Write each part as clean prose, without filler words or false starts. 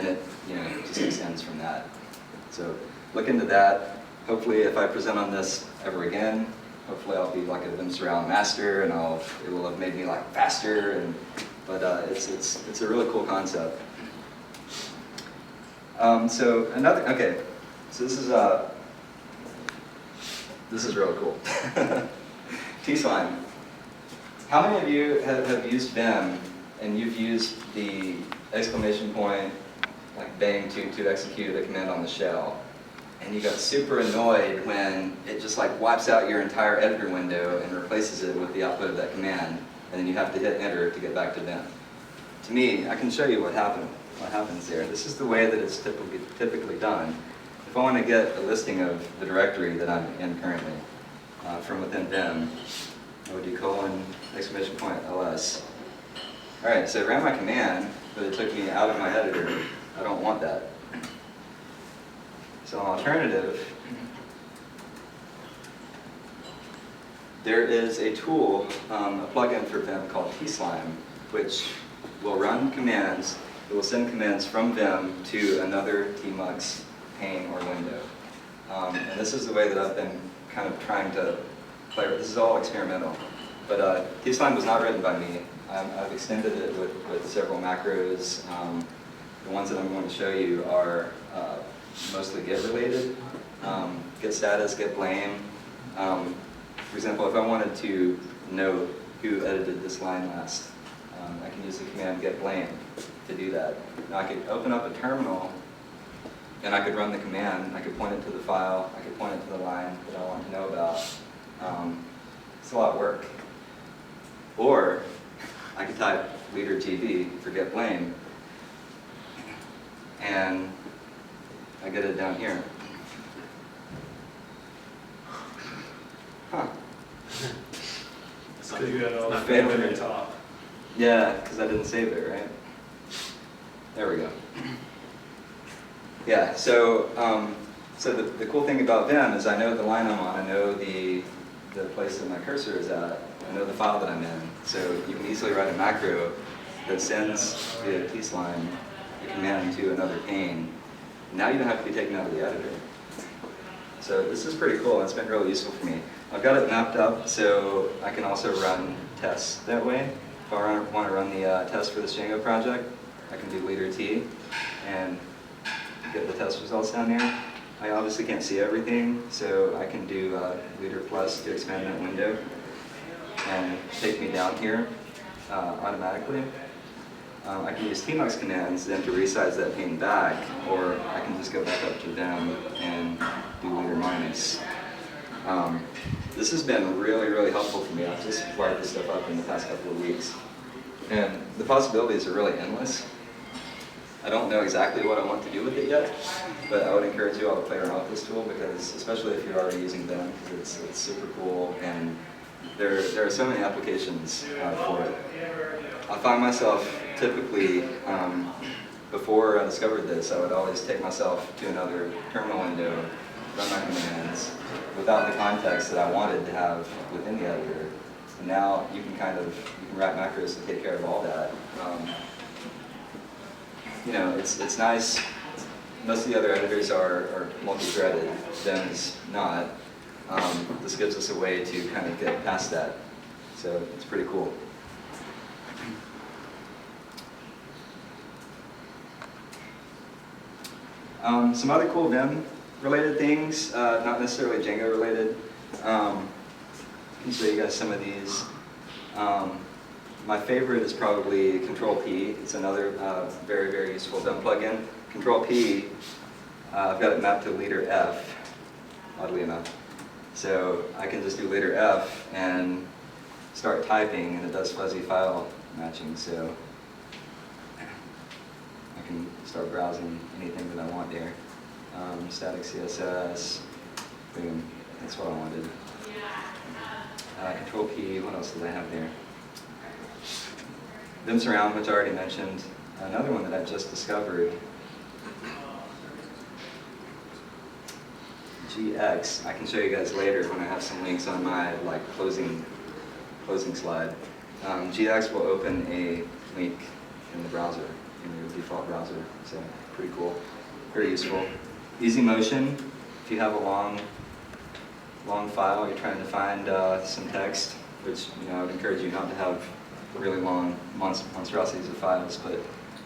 and it just extends from that. So look into that. Hopefully, if I present on this ever again, hopefully I'll be like a vim surround master, and it will have made me like faster. But it's a really cool concept. So this is really cool. T-Slime. How many of you have used Vim and you've used the exclamation point, like bang to execute a command on the shell, and you got super annoyed when it just like wipes out your entire editor window and replaces it with the output of that command, and then you have to hit enter to get back to Vim? To me, I can show you what happens there. This is the way that it's typically done. If I want to get a listing of the directory that I'm in currently from within Vim, I would do :!ls. All right, so I ran my command, but it took me out of my editor. I don't want that. So an alternative, there is a tool, a plugin for Vim called T-Slime, which will run commands. It will send commands from Vim to another tmux pane or window. And this is the way that I've been kind of trying to play with. This is all experimental. But T-Slime was not written by me. I've extended it with several macros. The ones that I'm going to show you are mostly Git related. Git status, Git blame. For example, if I wanted to know who edited this line last, I can use the command git blame to do that. Now I could open up a terminal and I could run the command. I could point it to the file. I could point it to the line that I want to know about. It's a lot of work. Or I could type leader TV for git blame, and I get it down here. Huh. So you got all the family at the top. Yeah, because I didn't save it, right? There we go. Yeah, so the cool thing about Vim is I know the line I'm on, I know the place that my cursor is at, I know the file that I'm in. So you can easily write a macro that sends the T-Slime the command to another pane. Now you don't have to be taken out of the editor. So this is pretty cool, and it's been really useful for me. I've got it mapped up so I can also run tests that way. If I want to run the test for this Django project, I can do leader T and get the test results down there. I obviously can't see everything, so I can do leader plus to expand that window and take me down here automatically. I can use tmux commands then to resize that pane back, or I can just go back up to Vim and do leader minus. This has been really, really helpful for me. I've just wired this stuff up in the past couple of weeks. And the possibilities are really endless. I don't know exactly what I want to do with it yet, but I would encourage you all to play around with this tool, because especially if you're already using Vim, because it's super cool, and there are so many applications for it. I find myself typically, before I discovered this, I would always take myself to another terminal window, run my commands, without the context that I wanted to have within the editor. And now you can write macros to take care of all that. It's nice. Most of the other editors are multi-threaded. Vim is not. This gives us a way to kind of get past that. So it's pretty cool. Some other cool Vim related things, not necessarily Django related. I can show you guys some of these. My favorite is probably Control P. It's another very, very useful Vim plugin. Control P, I've got it mapped to leader F, oddly enough. So I can just do leader F and start typing, and it does fuzzy file matching. So I can start browsing anything that I want there. Static CSS, boom, that's what I wanted. Control P, what else did I have there? Vim surround, which I already mentioned. Another one that I just discovered, GX. I can show you guys later when I have some links on my closing slide. GX will open a link in the browser. in your default browser. So pretty cool, very useful. Easy motion. If you have a long file, you're trying to find some text, which I would encourage you not to have really long monstrosities of files, but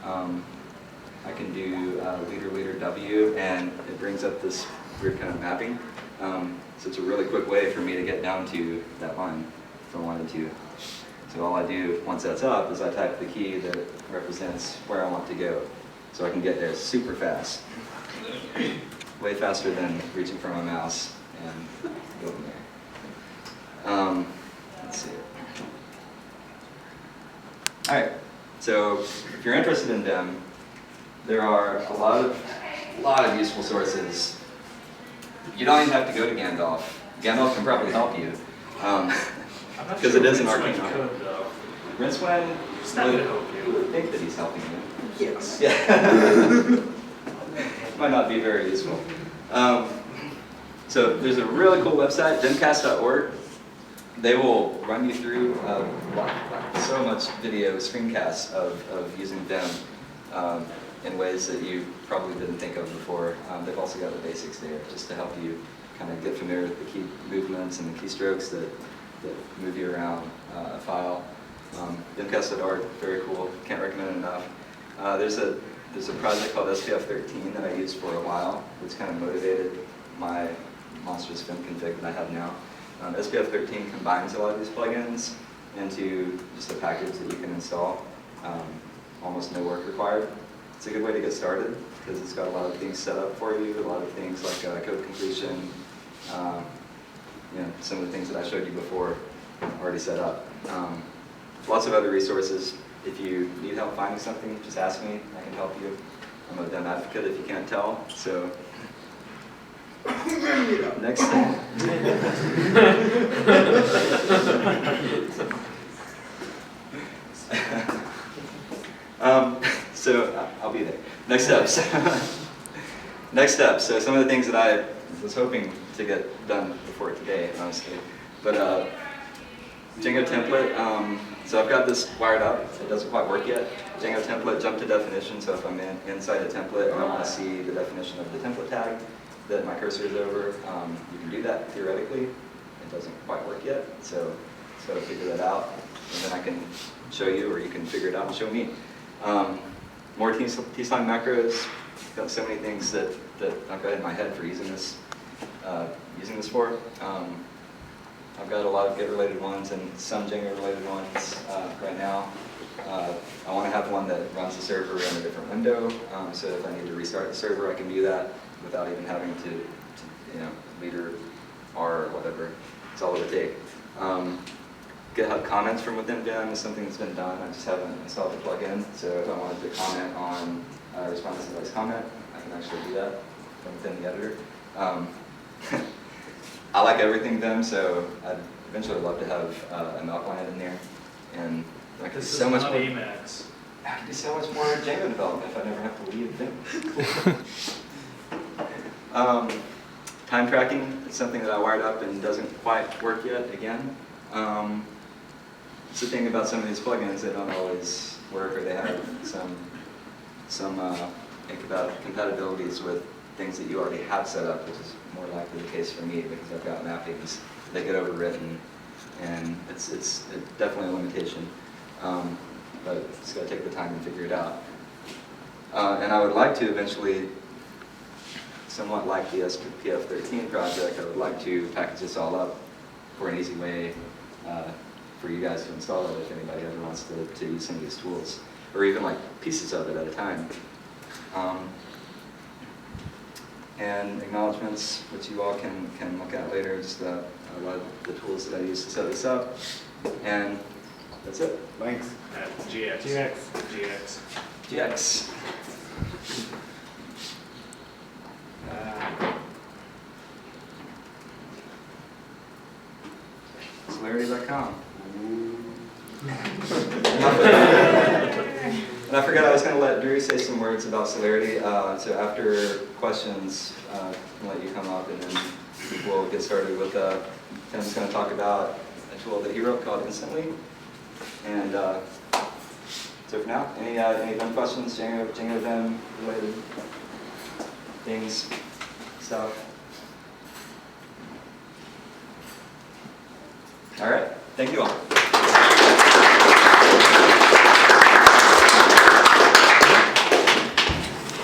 I can do leader W, and it brings up this weird kind of mapping. So it's a really quick way for me to get down to that line if I wanted to. So all I do once that's up is I type the key that represents where I want to go. So I can get there super fast. Way faster than reaching for my mouse and going there. Let's see. All right, so if you're interested in Vim, there are a lot of useful sources. You don't even have to go to Gandalf. Gandalf can probably help you, because it is an arcane novel. Rincewind would think that he's helping you. Yes. Yeah. Might not be very useful. So there's a really cool website, vimcast.org. They will run you through so much video screencasts of using Vim in ways that you probably didn't think of before. They've also got the basics there just to help you kind of get familiar with the key movements and the keystrokes that move you around a file. Vimcast.org, very cool, can't recommend it enough. There's a project called SPF13 that I used for a while, which kind of motivated my monstrous Vim config that I have now. SPF13 combines a lot of these plugins into just a package that you can install. Almost no work required. It's a good way to get started because it's got a lot of things set up for you, a lot of things like code completion, some of the things that I showed you before already set up. Lots of other resources. If you need help finding something, just ask me. I can help you. I'm a Vim advocate if you can't tell. So next thing. So I'll be there. Next steps. Next steps. So some of the things that I was hoping to get done before today, honestly. But Django template. So I've got this wired up. It doesn't quite work yet. Django template, jump to definition. So if I'm inside a template and I want to see the definition of the template tag that my cursor is over, you can do that theoretically. It doesn't quite work yet. So figure that out, and then I can show you, or you can figure it out and show me. More T-slime macros. Got so many things that I've got in my head for using this for. I've got a lot of Git-related ones and some Django-related ones right now. I want to have one that runs the server in a different window, so if I need to restart the server, I can do that without even having to leader R or whatever. It's all it would take. GitHub comments from within Vim is something that's been done. I just haven't installed the plugin, so if I wanted to comment on respond to somebody's comment, I can actually do that from within the editor. I like everything Vim, so I'd eventually love to have a Milkland in there, and I could do so much more. Emacs. I could do so much more Django development if I never have to leave Vim. Time tracking is something that I wired up and doesn't quite work yet. Again, it's the thing about some of these plugins; they don't always work, or they have some incompatibilities with things that you already have set up, which is more likely the case for me because I've got mappings that get overwritten, and it's definitely a limitation. But just got to take the time and figure it out. And I would like to eventually, somewhat like the SPF13 project, I would like to package this all up for an easy way for you guys to install it if anybody ever wants to use some of these tools, or even like pieces of it at a time. And acknowledgements, which you all can look at later, just a lot of the tools that I use to set this up. And that's it. Thanks. GX. Celerity.com. And I forgot I was going to let Drew say some words about Celerity. So after questions, I can let you come up, and then we'll get started with Tim's going to talk about a tool that he wrote called Instantly. And So for now, any Vim questions, Django Vim related things, stuff? All right, thank you all.